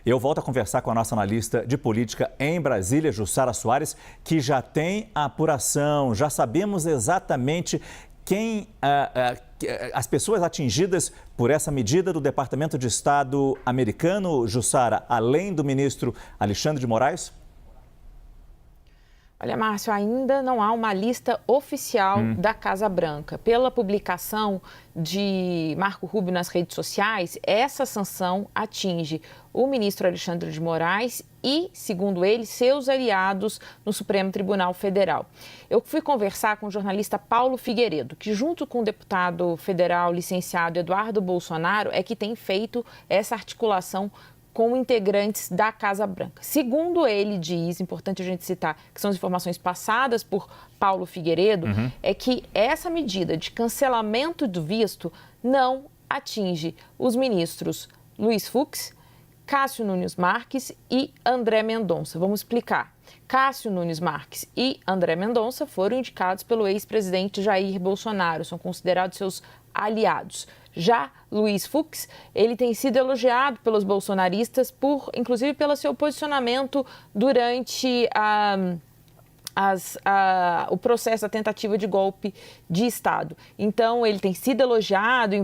Eu volto a conversar com a nossa analista de política em Brasília, Jussara Soares, que já tem a apuração, já sabemos exatamente quem as pessoas atingidas por essa medida do Departamento de Estado americano, Jussara, além do ministro Alexandre de Moraes? Olha, Márcio, ainda não há uma lista oficial da Casa Branca. Pela publicação de Marco Rubio nas redes sociais, essa sanção atinge o ministro Alexandre de Moraes e, segundo ele, seus aliados no Supremo Tribunal Federal. Eu fui conversar com o jornalista Paulo Figueiredo, que junto com o deputado federal licenciado Eduardo Bolsonaro é que tem feito essa articulação com integrantes da Casa Branca. Segundo ele diz, importante a gente citar, que são as informações passadas por Paulo Figueiredo, é que essa medida de cancelamento do visto não atinge os ministros Luiz Fux, Cássio Nunes Marques e André Mendonça. Vamos explicar. Cássio Nunes Marques e André Mendonça foram indicados pelo ex-presidente Jair Bolsonaro, são considerados seus aliados. Já Luiz Fux, ele tem sido elogiado pelos bolsonaristas, inclusive pelo seu posicionamento durante o processo da tentativa de golpe de Estado. Então, ele tem sido elogiado em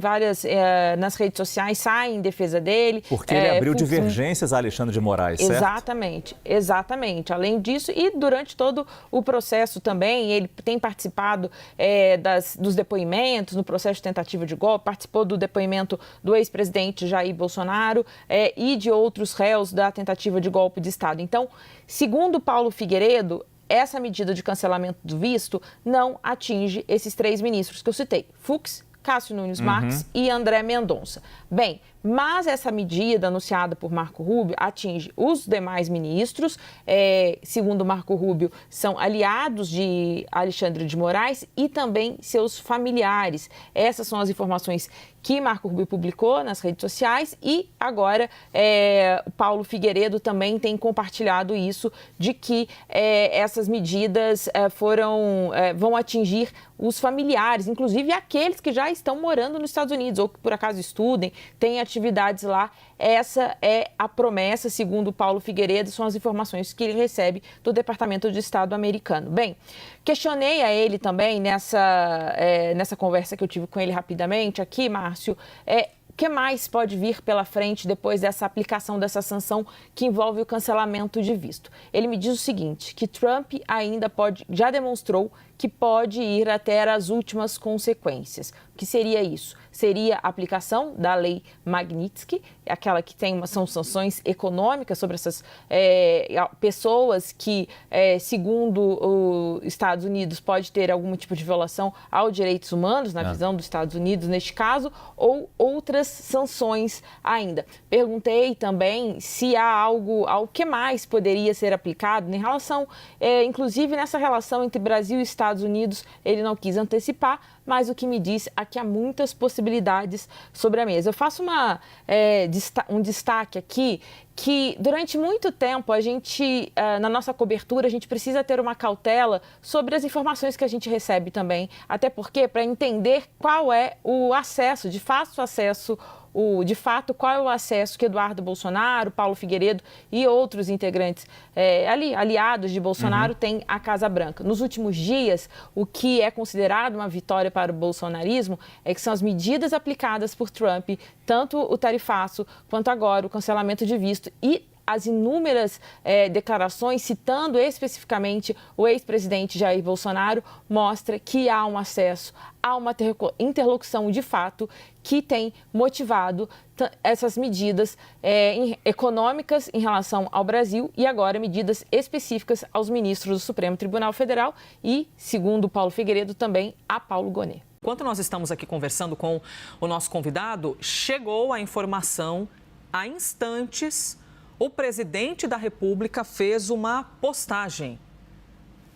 nas redes sociais, sai em defesa dele. Porque ele abriu divergências a Alexandre de Moraes, certo? Exatamente. Além disso, e durante todo o processo também, ele tem participado dos depoimentos no processo de tentativa de golpe, participou do depoimento do ex-presidente Jair Bolsonaro e de outros réus da tentativa de golpe de Estado. Então, segundo Paulo Figueiredo, essa medida de cancelamento do visto não atinge esses três ministros que eu citei, Fux, Cássio Nunes Marques e André Mendonça. Bem, mas essa medida anunciada por Marco Rubio atinge os demais ministros, segundo Marco Rubio, são aliados de Alexandre de Moraes e também seus familiares. Essas são as informações que Marco Rubio publicou nas redes sociais e agora Paulo Figueiredo também tem compartilhado isso, de que essas medidas vão atingir os familiares, inclusive aqueles que já estão morando nos Estados Unidos ou que por acaso estudem, têm atividades lá. Essa é a promessa, segundo Paulo Figueiredo, são as informações que ele recebe do Departamento de Estado americano. Bem, questionei a ele também nessa conversa que eu tive com ele rapidamente aqui, Márcio, o que mais pode vir pela frente depois dessa aplicação dessa sanção que envolve o cancelamento de visto? Ele me diz o seguinte, que Trump já demonstrou que pode ir até as últimas consequências. O que seria isso? Seria a aplicação da lei Magnitsky, aquela que são sanções econômicas sobre essas pessoas que, segundo os Estados Unidos, pode ter algum tipo de violação aos direitos humanos, na visão dos Estados Unidos neste caso, ou outras sanções ainda. Perguntei também se há algo que mais poderia ser aplicado em relação, inclusive nessa relação entre Brasil e Estados Unidos, ele não quis antecipar, mas o que me diz é que há muitas possibilidades sobre a mesa. Eu faço um destaque aqui que durante muito tempo a gente, na nossa cobertura, a gente precisa ter uma cautela sobre as informações que a gente recebe também, até porque para entender qual é o acesso, qual é o acesso que Eduardo Bolsonaro, Paulo Figueiredo e outros integrantes aliados de Bolsonaro têm à Casa Branca. Nos últimos dias, o que é considerado uma vitória para o bolsonarismo é que são as medidas aplicadas por Trump, tanto o tarifaço quanto agora o cancelamento de visto e as inúmeras declarações, citando especificamente o ex-presidente Jair Bolsonaro, mostra que há um acesso a uma interlocução de fato que tem motivado essas medidas econômicas em relação ao Brasil e agora medidas específicas aos ministros do Supremo Tribunal Federal e, segundo Paulo Figueiredo, também a Paulo Gonet. Enquanto nós estamos aqui conversando com o nosso convidado, chegou a informação há instantes. O presidente da República fez uma postagem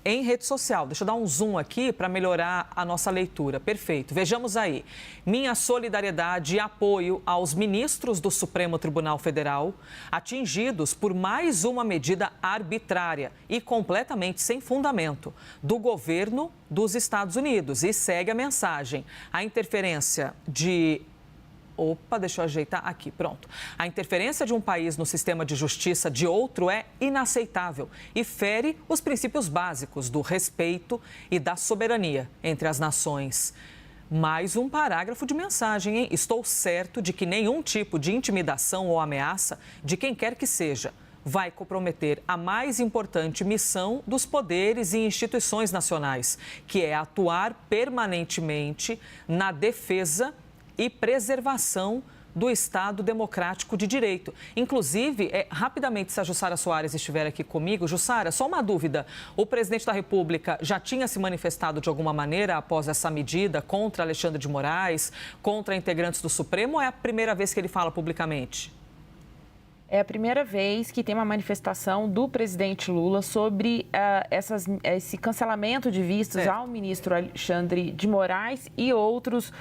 em rede social. Deixa eu dar um zoom aqui para melhorar a nossa leitura. Perfeito. Vejamos aí. Minha solidariedade e apoio aos ministros do Supremo Tribunal Federal atingidos por mais uma medida arbitrária e completamente sem fundamento do governo dos Estados Unidos. E segue a mensagem. A interferência de Opa, deixa eu ajeitar aqui, pronto. A interferência de um país no sistema de justiça de outro é inaceitável e fere os princípios básicos do respeito e da soberania entre as nações. Mais um parágrafo de mensagem, hein? Estou certo de que nenhum tipo de intimidação ou ameaça de quem quer que seja vai comprometer a mais importante missão dos poderes e instituições nacionais, que é atuar permanentemente na defesa e preservação do Estado Democrático de Direito. Inclusive, rapidamente, se a Jussara Soares estiver aqui comigo. Jussara, só uma dúvida. O presidente da República já tinha se manifestado de alguma maneira após essa medida contra Alexandre de Moraes, contra integrantes do Supremo, ou é a primeira vez que ele fala publicamente? É a primeira vez que tem uma manifestação do presidente Lula sobre esse cancelamento de vistos ao ministro Alexandre de Moraes e outros,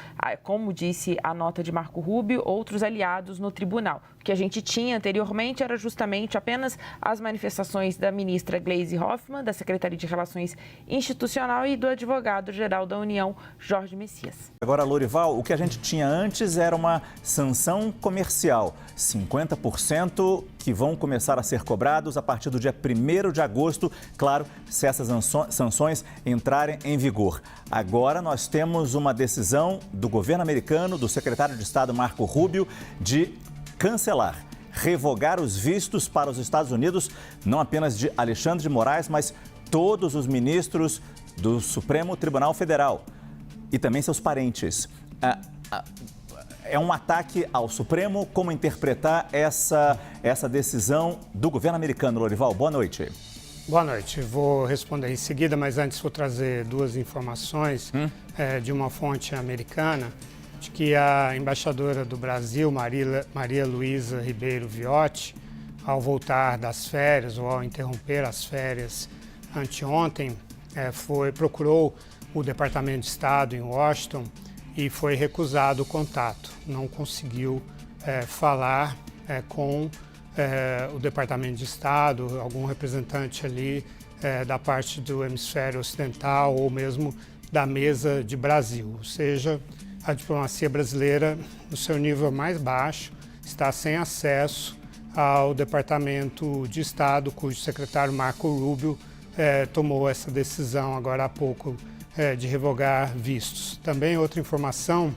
como disse a nota de Marco Rubio, outros aliados no tribunal. O que a gente tinha anteriormente era justamente apenas as manifestações da ministra Gleisi Hoffmann, da Secretaria de Relações Institucional e do advogado-geral da União, Jorge Messias. Agora, Lorival, o que a gente tinha antes era uma sanção comercial, 50% que vão começar a ser cobrados a partir do dia 1º de agosto, claro, se essas sanções entrarem em vigor. Agora nós temos uma decisão do governo americano, do secretário de Estado Marco Rubio, de cancelar, revogar os vistos para os Estados Unidos, não apenas de Alexandre de Moraes, mas todos os ministros do Supremo Tribunal Federal e também seus parentes. É um ataque ao Supremo. Como interpretar essa decisão do governo americano, Lorival? Boa noite. Boa noite. Vou responder em seguida, mas antes vou trazer duas informações de uma fonte americana, de que a embaixadora do Brasil, Maria Luísa Ribeiro Viotti, ao voltar das férias ou ao interromper as férias anteontem, procurou o Departamento de Estado em Washington e foi recusado o contato. Não conseguiu falar com o Departamento de Estado, algum representante ali da parte do hemisfério ocidental ou mesmo da mesa de Brasil. Ou seja, a diplomacia brasileira, no seu nível mais baixo, está sem acesso ao Departamento de Estado, cujo secretário Marco Rubio tomou essa decisão agora há pouco de revogar vistos. Também outra informação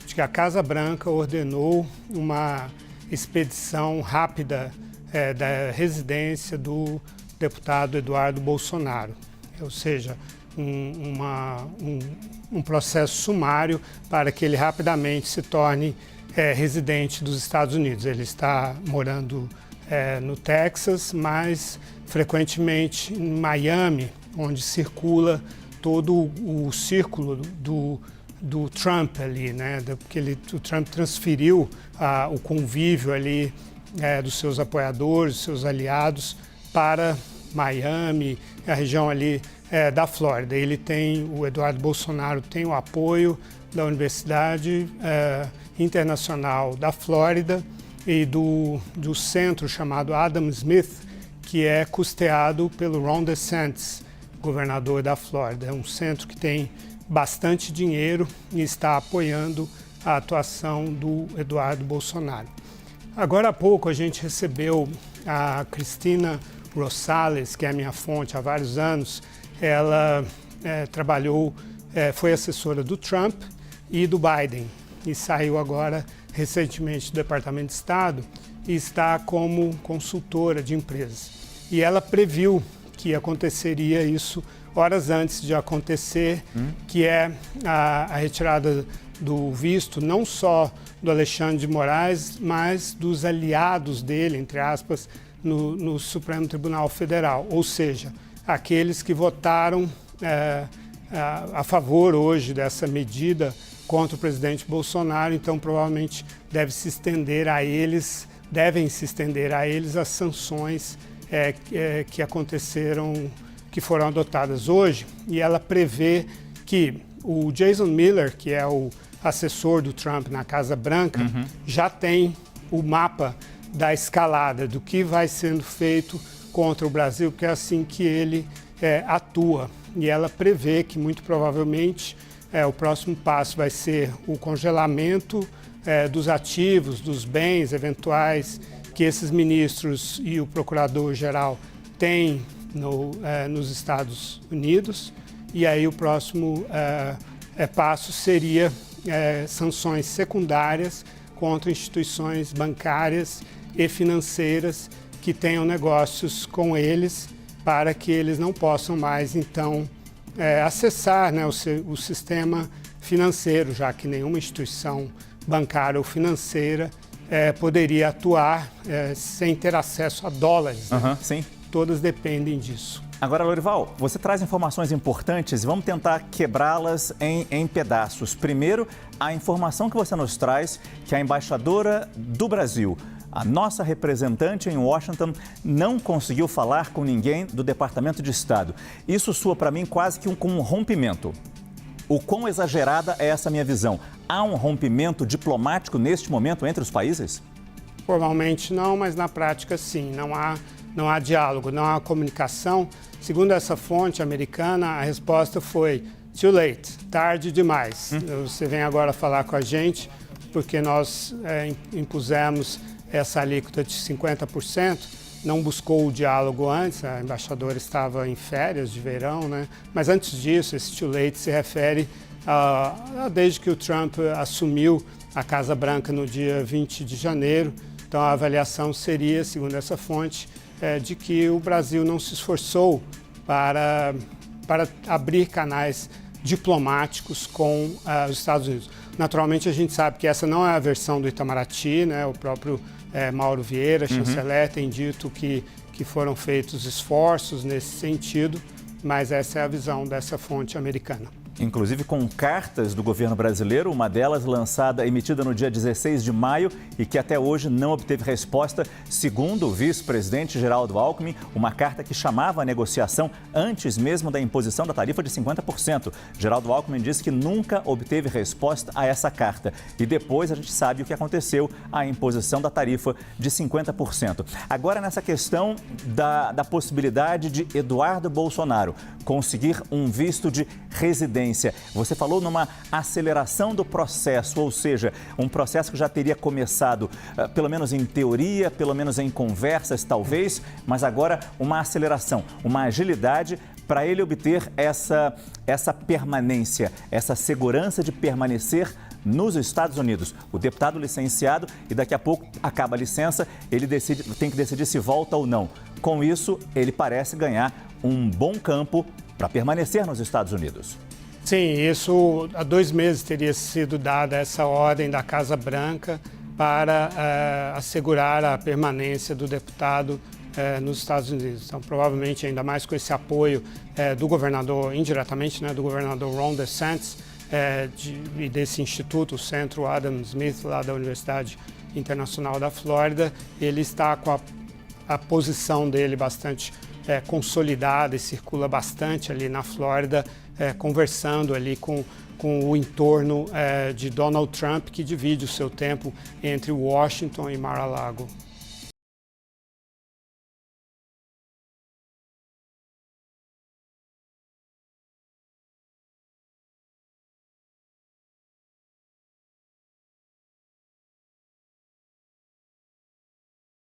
de que a Casa Branca ordenou uma expedição rápida da residência do deputado Eduardo Bolsonaro, ou seja, um processo sumário para que ele rapidamente se torne residente dos Estados Unidos. Ele está morando no Texas, mas frequentemente em Miami, onde circula todo o círculo do Trump ali, né? Porque o Trump transferiu o convívio ali dos seus apoiadores, seus aliados, para Miami, a região ali da Flórida. O Eduardo Bolsonaro tem o apoio da Universidade Internacional da Flórida e do centro chamado Adam Smith, que é custeado pelo Ron DeSantis, governador da Flórida. É um centro que tem bastante dinheiro e está apoiando a atuação do Eduardo Bolsonaro. Agora há pouco a gente recebeu a Cristina Rosales, que é a minha fonte há vários anos. Ela foi assessora do Trump e do Biden e saiu agora recentemente do Departamento de Estado e está como consultora de empresas. E ela previu que aconteceria isso horas antes de acontecer, que é a retirada do visto, não só do Alexandre de Moraes, mas dos aliados dele, entre aspas, no Supremo Tribunal Federal, ou seja, aqueles que votaram a favor hoje dessa medida contra o presidente Bolsonaro. Então provavelmente devem se estender a eles as sanções que aconteceram, que foram adotadas hoje, e ela prevê que o Jason Miller, que é o assessor do Trump na Casa Branca, já tem o mapa da escalada, do que vai sendo feito contra o Brasil, que é assim que ele atua. E ela prevê que, muito provavelmente, o próximo passo vai ser o congelamento dos ativos, dos bens eventuais que esses ministros e o procurador-geral têm nos Estados Unidos. E aí o próximo passo seria sanções secundárias contra instituições bancárias e financeiras que tenham negócios com eles, para que eles não possam mais, então, acessar, né, o sistema financeiro, já que nenhuma instituição bancária ou financeira poderia atuar sem ter acesso a dólares. Né? Sim. Todas dependem disso. Agora, Lorival, você traz informações importantes e vamos tentar quebrá-las em pedaços. Primeiro, a informação que você nos traz que a embaixadora do Brasil, a nossa representante em Washington, não conseguiu falar com ninguém do Departamento de Estado. Isso soa para mim quase que um rompimento. O quão exagerada é essa minha visão? Há um rompimento diplomático neste momento entre os países? Formalmente não, mas na prática sim. Não há diálogo, não há comunicação. Segundo essa fonte americana, a resposta foi too late, tarde demais. Você vem agora falar com a gente porque nós impusemos essa alíquota de 50%, não buscou o diálogo antes, a embaixadora estava em férias de verão, né? Mas antes disso, esse too late se refere desde que o Trump assumiu a Casa Branca no dia 20 de janeiro. Então a avaliação seria, segundo essa fonte, de que o Brasil não se esforçou para abrir canais diplomáticos com os Estados Unidos. Naturalmente, a gente sabe que essa não é a versão do Itamaraty, né? O próprio Mauro Vieira, chanceler, tem dito que foram feitos esforços nesse sentido, mas essa é a visão dessa fonte americana. Inclusive com cartas do governo brasileiro, uma delas emitida no dia 16 de maio e que até hoje não obteve resposta, segundo o vice-presidente Geraldo Alckmin, uma carta que chamava a negociação antes mesmo da imposição da tarifa de 50%. Geraldo Alckmin disse que nunca obteve resposta a essa carta e depois a gente sabe o que aconteceu, a imposição da tarifa de 50%. Agora, nessa questão da possibilidade de Eduardo Bolsonaro conseguir um visto de residência, você falou numa aceleração do processo, ou seja, um processo que já teria começado, pelo menos em teoria, pelo menos em conversas talvez, mas agora uma aceleração, uma agilidade para ele obter essa permanência, essa segurança de permanecer nos Estados Unidos. O deputado licenciado, e daqui a pouco acaba a licença, ele tem que decidir se volta ou não. Com isso, ele parece ganhar um bom campo para permanecer nos Estados Unidos. Sim, isso há 2 meses teria sido dada essa ordem da Casa Branca para assegurar a permanência do deputado nos Estados Unidos. Então, provavelmente, ainda mais com esse apoio do governador, indiretamente, né, do governador Ron DeSantis, e desse instituto, o Centro Adam Smith, lá da Universidade Internacional da Flórida, ele está com a posição dele bastante consolidada e circula bastante ali na Flórida, conversando ali com o entorno de Donald Trump, que divide o seu tempo entre Washington e Mar-a-Lago.